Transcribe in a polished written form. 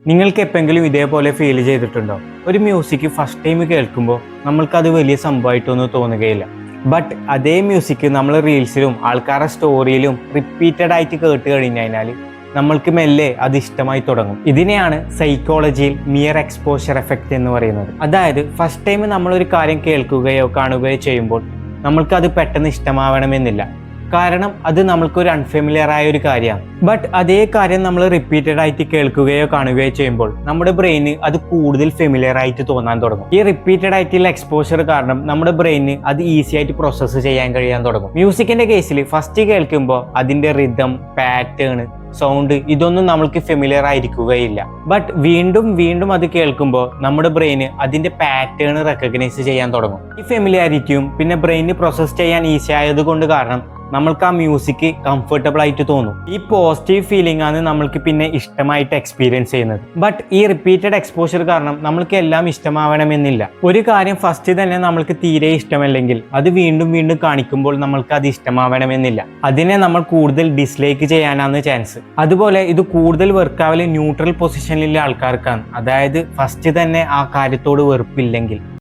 നിങ്ങൾക്ക് എപ്പോഴെങ്കിലും ഇതേപോലെ ഫീൽ ചെയ്തിട്ടുണ്ടോ? ഒരു മ്യൂസിക് ഫസ്റ്റ് ടൈം കേൾക്കുമ്പോൾ നമ്മൾക്കത് വലിയ സംഭവമായിട്ടൊന്നും തോന്നുകയില്ല. ബട്ട് അതേ മ്യൂസിക് നമ്മൾ റീൽസിലും ആൾക്കാരുടെ സ്റ്റോറിയിലും റിപ്പീറ്റഡ് ആയിട്ട് കേട്ട് കഴിഞ്ഞാൽ നമ്മൾക്ക് മെല്ലെ അത് ഇഷ്ടമായി തുടങ്ങും. ഇതിനെയാണ് സൈക്കോളജിയിൽ മിയർ എക്സ്പോഷർ എഫക്റ്റ് എന്ന് പറയുന്നത്. അതായത് ഫസ്റ്റ് ടൈം നമ്മളൊരു കാര്യം കേൾക്കുകയോ കാണുകയോ ചെയ്യുമ്പോൾ നമ്മൾക്കത് പെട്ടെന്ന് ഇഷ്ടമാവണമെന്നില്ല. കാരണം അത് നമ്മൾക്കൊരു അൺഫെമിലിയർ ആയ ഒരു കാര്യമാണ്. ബട്ട് അതേ കാര്യം നമ്മൾ റിപ്പീറ്റഡ് ആയിട്ട് കേൾക്കുകയോ കാണുകയോ ചെയ്യുമ്പോൾ നമ്മുടെ ബ്രെയിന് അത് കൂടുതൽ ഫെമിലിയർ ആയിട്ട് തോന്നാൻ തുടങ്ങും. ഈ റിപ്പീറ്റഡ് ആയിട്ടുള്ള എക്സ്പോഷർ കാരണം നമ്മുടെ ബ്രെയിന് അത് ഈസി ആയിട്ട് പ്രോസസ്സ് ചെയ്യാൻ കഴിയാൻ തുടങ്ങും. മ്യൂസിക്കിന്റെ കേസിൽ ഫസ്റ്റ് കേൾക്കുമ്പോൾ അതിന്റെ റിതം, പാറ്റേൺ, സൗണ്ട് ഇതൊന്നും നമ്മൾക്ക് ഫെമിലിയർ ആയിരിക്കുകയില്ല. ബട്ട് വീണ്ടും വീണ്ടും അത് കേൾക്കുമ്പോൾ നമ്മുടെ ബ്രെയിന് അതിന്റെ പാറ്റേൺ റെക്കഗ്നൈസ് ചെയ്യാൻ തുടങ്ങും. ഈ ഫെമിലിയാരിറ്റിയും പിന്നെ ബ്രെയിന് പ്രോസസ്സ് ചെയ്യാൻ ഈസി ആയത് കൊണ്ട് കാരണം നമ്മൾക്ക് ആ മ്യൂസിക് കംഫർട്ടബിൾ ആയിട്ട് തോന്നും. ഈ പോസിറ്റീവ് ഫീലിംഗ് ആണ് നമ്മൾക്ക് പിന്നെ ഇഷ്ടമായിട്ട് എക്സ്പീരിയൻസ് ചെയ്യുന്നത്. ബട്ട് ഈ റിപ്പീറ്റഡ് എക്സ്പോഷർ കാരണം നമ്മൾക്ക് എല്ലാം ഇഷ്ടമാവണമെന്നില്ല. ഒരു കാര്യം ഫസ്റ്റ് തന്നെ നമ്മൾക്ക് തീരെ ഇഷ്ടമല്ലെങ്കിൽ അത് വീണ്ടും വീണ്ടും കാണിക്കുമ്പോൾ നമ്മൾക്ക് അത് ഇഷ്ടമാവണമെന്നില്ല. അതിനെ നമ്മൾ കൂടുതൽ ഡിസ്ലൈക്ക് ചെയ്യാനാണ് ചാൻസ്. അതുപോലെ ഇത് കൂടുതൽ വർക്കാവല് ന്യൂട്രൽ പൊസിഷനിലുള്ള ആൾക്കാർക്കാണ്. അതായത് ഫസ്റ്റ് തന്നെ ആ കാര്യത്തോട് വെറുപ്പില്ലെങ്കിൽ.